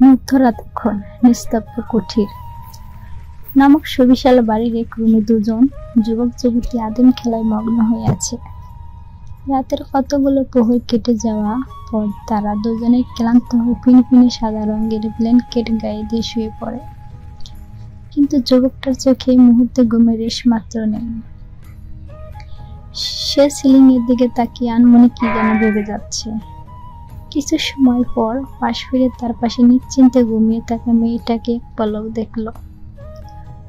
মধ্যরাতক্ষণ নিস্তব্ধ কুঠির নামক সুবিশাল বাড়ির এক রুমে দুজন যুবক যুবতী আদিম খেলায় মগ্ন হয়ে আছে। রাতের কতগুলো প্রহর কেটে যাওয়া পর তারা দুজনে ক্লান্ত হয়ে ফিনফিনে সাদা রঙের ব্ল্যাঙ্কেট গায়ে দিয়ে শুয়ে পড়ে। কিন্তু যুবকটার চোখে এই মুহূর্তে ঘুমের রেশ মাত্র নেই। সে সিলিং এর দিকে তাকিয়ে আনমনে কি যেন ভেবে যাচ্ছে। কিছু সময় পর পাশ ফিরে তার পাশে নিশ্চিন্তে ঘুমিয়ে থাকা মেয়েটাকে এক পলক দেখল।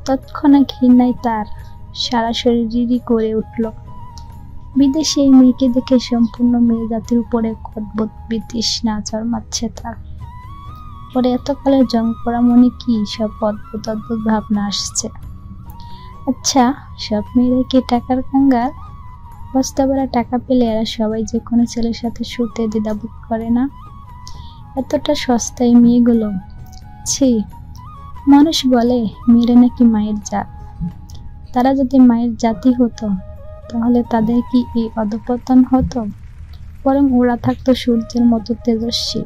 তৎক্ষণাৎ ঘৃণায় তার সারা শরীর রিরি করে উঠল। বিদেশে এই মেয়েকে দেখে সম্পূর্ণ মেয়ে জাতির উপরে অদ্ভুত বিতৃষ্ণা জন্মাচ্ছে তার। পরে এতকালের জং পড়া মনে কি সব অদ্ভুত অদ্ভুত ভাবনা আসছে। আচ্ছা, সব মেয়েরা কি টাকার কাঙ্গাল? বস্তা ভরা টাকা পেলে এরা সবাই যে কোনো ছেলের সাথে শুতে দ্বিধাবোধ করে না? এতটা সস্তায় মেয়েগুলো? ছি, মানুষ বলে মেয়েরা নাকি মায়ের জাত। তারা যদি মায়ের জাতি হতো তাহলে তাদের কি এই অধঃপতন হতো? বরং ওরা থাকতো সূর্যের মতো তেজস্বী,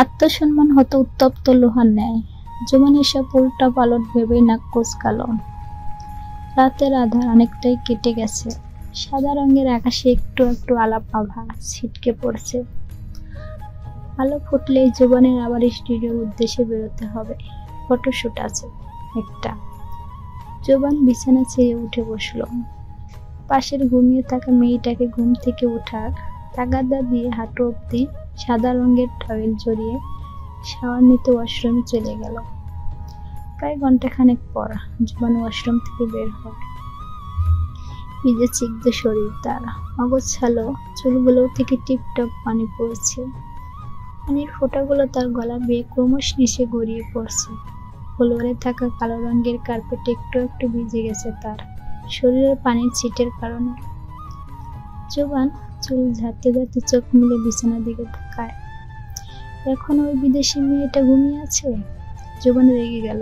আত্মসম্মান হতো উত্তপ্ত লোহার ন্যায়। যেমন এসব উল্টা পালট ভেবেই নাক কুঁচকালো। রাতের আধার অনেকটাই কেটে গেছে। সাদা রঙের আকাশে একটু একটু আলাপ আভা ছিটকে পড়ছে। আলো ফুটলেই জীবনের আবার স্টুডিওর উদ্দেশ্যে বেরোতে হবে। ফটোশুট আছে একটা। জোবান বিছানা ছেড়ে উঠে বসলো। পাশের ঘুমিয়ে থাকা মেয়েটাকে ঘুম থেকে ওঠার তাগাদা দিয়ে হাঁটু অব্দি সাদা রঙের টাওয়েল জড়িয়ে শাওয়ার নিতে ওয়াশরুমে চলে গেল। প্রায় ঘন্টাখানেক পর জোবান ওয়াশরুম থেকে বের হয়। ভিজে চিকদ শরীর তার, অগোছালো চুলগুলো থেকে টিপটপ পানি পড়ছে। পানির ফোঁটাগুলো তার গলা বেয়ে ক্রমশ নিচে গড়িয়ে পড়ছে। ফ্লোরে থাকা কালো রঙের কার্পেট একটু একটু ভিজে গেছে তার শরীরের পানির ছিটের কারণে। জোবান চুল ঝাড়তে ঝাড়তে চোখ মিলে বিছানার দিকে তাকায়। এখন ওই বিদেশি মেয়েটা ঘুমিয়ে আছে। জোবান রেগে গেল।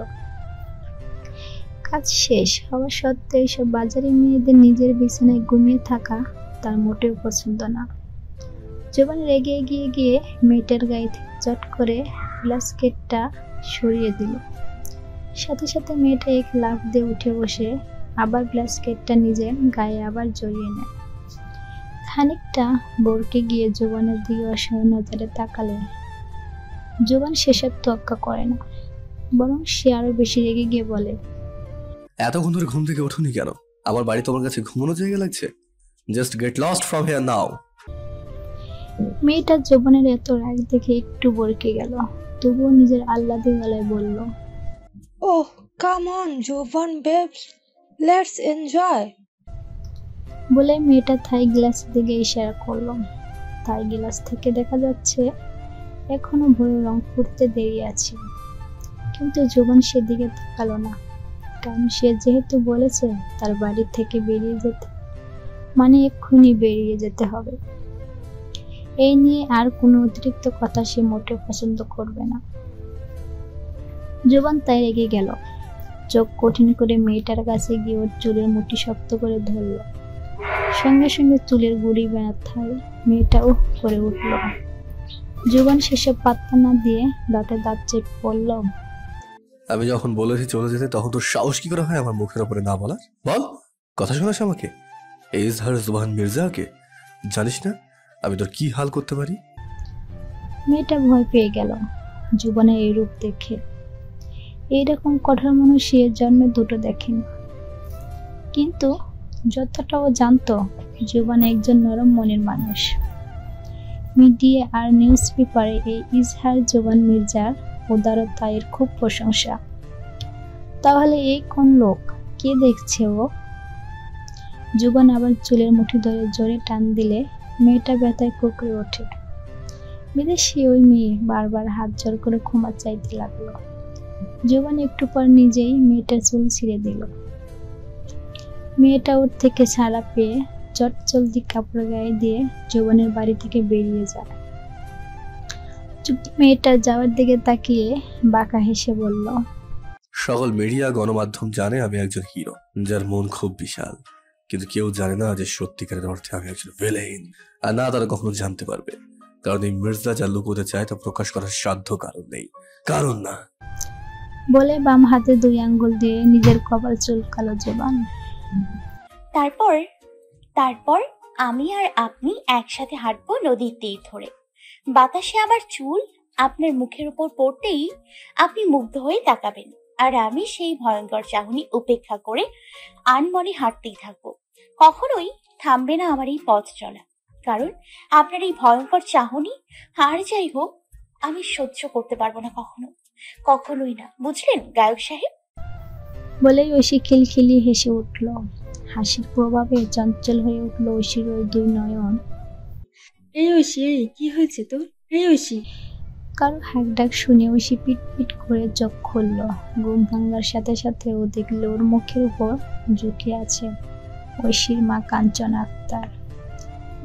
কাজ শেষ হওয়া সত্ত্বেও এইসব বাজারি মেয়েদের নিজের বিছানায় ঘুমিয়ে থাকা তার মোটেও পছন্দ না। জোবান রেগে এগিয়ে গিয়ে মেয়েটার গায়ে থেকে চট করে ব্লাস্কেটটা সরিয়ে দিল। সাথে সাথে মেয়েটা এক লাফ দিয়ে উঠে বসে আবার ব্লাস্কেটটা নিজের গায়ে আবার জড়িয়ে নেয়। খানিকটা বরকে গিয়ে জোবানের দিকে অসহায় নজরে তাকালে জোবান সেসব তোয়াক্কা করে না, বরং সে আরো বেশি রেগে গিয়ে বলে, এতক্ষণ ধরে ঘুম থেকে ওঠোনি কেন? আমার বাড়ি তোমার কাছে ঘুমানোর জায়গা লাগছে? Just get lost from here নাও। মেয়েটা জোবানের এত রাগ দেখে একটু বরকে গেল, তবুও নিজের আহ্লাদে গলায় বলল, ওহ কাম অন জোবান বেবস, লেটস এনজয়। বলে মেয়েটা থাই গ্লাসের দিকে ইশারা করলো। থাই গ্লাস থেকে দেখা যাচ্ছে এখনো ভোরের রং ফুটতে দেরি আছে। কিন্তু জোবান সেদিকে তাকালো না, কারণ সে যেহেতু বলেছে তার বাড়ি থেকে বেরিয়ে যেতে, মানে এক্ষুনি বেরিয়ে যেতে হবে। এই নিয়ে আর কোনো অতিরিক্ত কথা সে মোটেও পছন্দ করবে না। জোবান তাই রেগে গেল। চোখ কঠিন করে মেয়েটার কাছে গিয়ে ওর চুলের মুঠি শক্ত করে ধরল। সঙ্গে সঙ্গে চুলের গুড়ি ব্যথায় মেয়েটা উহ করে উঠল। জোবান সেসব পাত্তা না দিয়ে দাঁতে দাঁত চেপে পড়ল, আমি যখন বলেছি চলে যেতে তখন তোর সাহস কি করে হয় আমার মুখের উপরে না বলার? বল, কথা শোনাস আমাকে? এই ইজহার জুবান মির্জাকে জানিস না আমি তোর কি হাল করতে পারি? মেয়েটা ভয় পেয়ে গেল জোবানের এই রূপ দেখে। এইরকম কঠোর মানুষ এর জন্মে দুটো দেখেনি। কিন্তু যতটা ও জানতো জোবান একজন নরম মনের মানুষ। মিডিয়া আর নিউজ পেপারে এই ইজহার জোবান মির্জার উদারতার খুব প্রশংসা। তাহলে এই কোন লোক? কে দেখছে ও? জোবান আবার চুলের মুঠি ধরে জোরে টান দিলে মেয়েটা ব্যথায় কুকড়ে ওঠে। বিদেশি ওই মেয়ে বারবার হাত জোর করে ক্ষমা চাইতে লাগলো। জোবান একটু পর নিজেই মেয়েটার চুল ছিঁড়ে দিল। মেয়েটা ওর থেকে ছাড়া পেয়ে চট জলদি কাপড় গায়ে দিয়ে জোবানের বাড়ি থেকে বেরিয়ে যায়। মেয়েটা যাওয়ার দিকে তাকিয়ে বাঁকা হেসে বলল, সকল মিডিয়া গণমাধ্যম জানে আমি একজন হিরো যার মন খুব বিশাল, কিন্তু কেউ জানে না যে সত্যিকারের অর্থে আমি একজন ভিলেন। আর না তারা কখনো জানতে পারবে। কারণ এই মির্জা যা লুকোতে চায় তা প্রকাশ করার সাধ্য কারণ নেই, কারণ না। বলে বাম হাতে 2 আঙ্গুল দিয়ে নিজের কপাল চুলকালো জোবান। তারপর তারপর আমি আর আপনি একসাথে হাঁটবো নদীর তীর ধরে। বাতাসে আমার চুল আপনার মুখের উপর পড়তেই আপনি মুগ্ধ হয়ে তাকাবেন, আর আমি সেই ভয়ঙ্কর চাহনি উপেক্ষা করে আনমনে হাঁটতেই থাকবো। কখনোই থামবে না আমার এই পথ চলা, কারণ আপনার এই ভয়ঙ্কর চাহনি আর যাই হোক আমি সহ্য করতে পারবো না, কখনোই না, বুঝলেন গায়ক সাহেব? বলেই ঐশী খিলখিলি হেসে উঠল। হাসির প্রভাবে চঞ্চল হয়ে উঠল ঐশীর ওই 2 নয়ন। এই ঐশী, এই কি হয়েছে তোর? এই ঐশী। কারো হাঁকডাক শুনে ঐশী পিটপিট করে চোখ খুলল। ঘুম ভাঙার সাথে সাথে ও দেখল ওর মুখের উপর ঝুঁকে আছে ঐশীর মা কাঞ্চনা আক্তার।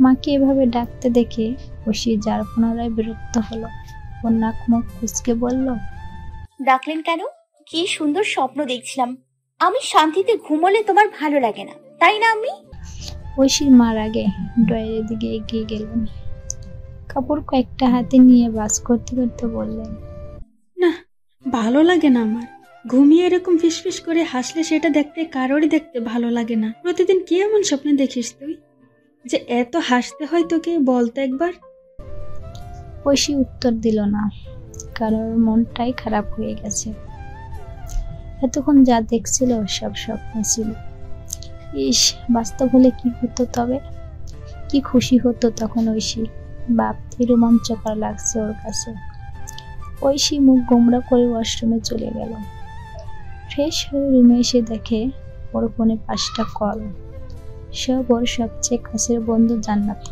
মাকে এভাবে ডাকতে দেখে ঐশী যার পুনরায় বিরক্ত হলো। ওর নাক মুখ কুঁচকে বলল, ডাকলেন কেন? কি সুন্দর স্বপ্ন দেখছিলাম। আমি শান্তিতে ঘুমোলে তোমার ভালো লাগে না, তাই না? আমি ঐশীর মার আগে ড্রয়ারের দিকে এগিয়ে গেলেন। কাপড় কয়েকটা হাতে নিয়ে বাস করতে করতে বললেন, না, ভালো লাগে না আমার। ঘুমিয়ে এরকম ফিসফিস করে হাসলে সেটা দেখতে কারোরই দেখতে ভালো লাগে না। প্রতিদিন কি এমন স্বপ্ন দেখিস তুই যে এত হাসতে হয় তোকে? বলতে একবার। ঐশী উত্তর দিল না, কারণ ওর মনটাই খারাপ হয়ে গেছে। এতক্ষণ যা দেখছিল সব স্বপ্ন ছিল। ইস, বাস্তব হলে কি হতো তবে? কি খুশি হতো তখন ঐশী। ভাবতে রোমাঞ্চকর লাগছে ওর কাছে। ঐশী মুখ গোমড়া করে ওয়াশরুমে চলে গেল। ফ্রেশ হয়ে রুমে এসে দেখে ওর ফোনে 5টা কল, সব ওর সবচেয়ে কাছের বন্ধু জান্নাত।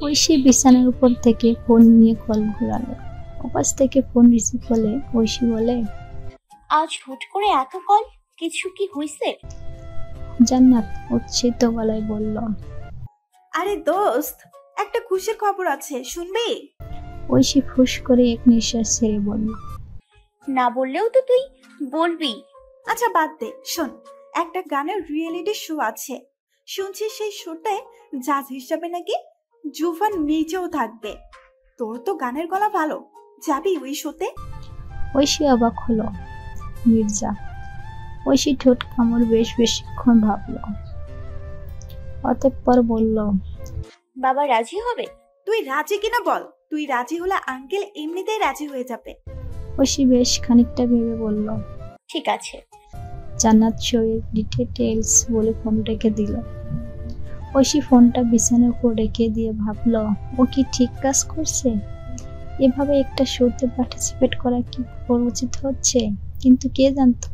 ঐশী বিছানার উপর থেকে ফোন নিয়ে কল ঘুরালো। ওপাশ থেকে ফোন রিসিভ হলে ঐশী বলে, আজ হুট করে এত কল, কিছু কি হইছে? জান্নাত উচ্ছিত গলায় বলল। আরে দোস্ত, একটা খুশির খবর আছে, শুনবি? ঐশী ফুস করে এক নিঃশ্বাস ছেড়ে বলল, না বললেও তো তুই বলবি। আচ্ছা বাদ দে, শোন, একটা গানের রিয়েলিটি শো আছে। শুনছি সেই শোটায় জাজ হিসাবে নাকি জুভান মির্জাও থাকবে। তোর তো গানের গলা ভালো, যাবি ওই শোতে? ঐশী অবাক হলো। মির্জা? ঐশী ঠোঁট কামড় বেশিক্ষণ ভাবলো, অতঃপর বলল, বাবা রাজি হবে? তুই রাজি কিনা বল। তুই রাজি হলে আঙ্কেল এমনিতেই রাজি হয়ে যাবে। ঐশী বেশ খানিকটা ভেবে বলল, ঠিক আছে। জান্নাত শোয়ের ডিটেলস বলে ফোন রেখে দিল। ঐশী ফোনটা বিছানার উপর রেখে দিয়ে ভাবলো, ও কি ঠিক কাজ করছে? এভাবে একটা শোতে পার্টিসিপেট করা কি ওর উচিত হচ্ছে? কিন্তু কে জানতো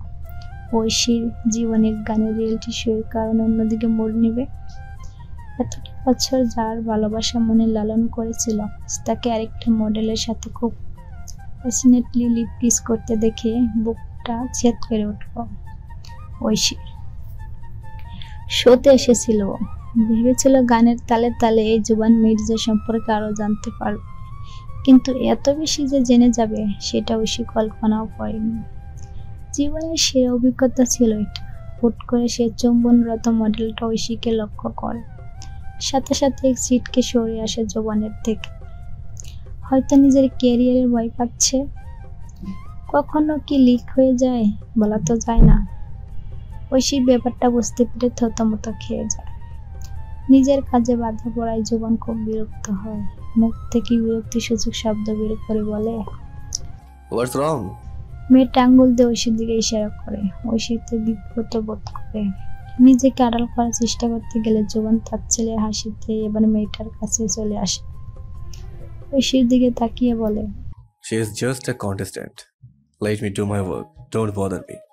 ঐশীর জীবনে গানের রিয়েলিটি শো এর কারণে অন্যদিকে মোড় নেবে। এতটা বছর যার ভালোবাসা মনে লালন করেছিল, তাকে আরেকটা মডেলের সাথে খুব প্যাশনেটলি লিপ কিস করতে দেখে বুকটা ছেদ করে উঠল ঐশীর। শোতে এসেছিল, ভেবেছিল গানের তালে তালে এই জুবান মির্জা সম্পর্কে আরো জানতে পারবে, কিন্তু এত বেশি যে জেনে যাবে সেটা ঐশী কল্পনাও করেনি। জীবনের সেরা অভিজ্ঞতা ছিল এটা। হুট করে সে চুম্বনরত মডেলটা ঐশীকে লক্ষ্য করে, সাথে সাথে এক সিটকে সরে আসে জোবানের থেকে। হয়তো নিজের ক্যারিয়ারের ভয় পাচ্ছে। কখনো কি লিক হয়ে যায় বলা তো যায় না। ঐশীর ব্যাপারটা বুঝতে পেরে থতমত খেয়ে যায়। নিজের কাজে বাধা পড়ায় জোবান খুব বিরক্ত হয়। মুখ থেকে বিরক্তিসূচক শব্দ বের করে বলে, হোয়াটস রং? মেয়েটা আঙ্গুল দিয়ে ঐশীর দিকে ইশারা করে। ঐশীতে বিব্রত বোধ করে। নিজেকে আড়াল করার চেষ্টা করতে গেলে জোবান তার ছেলের হাসিতে এবার মেয়েটার কাছে চলে আসে। ঐশীর দিকে তাকিয়ে বলে, She is just a contestant. Let me do my work. Don't bother me.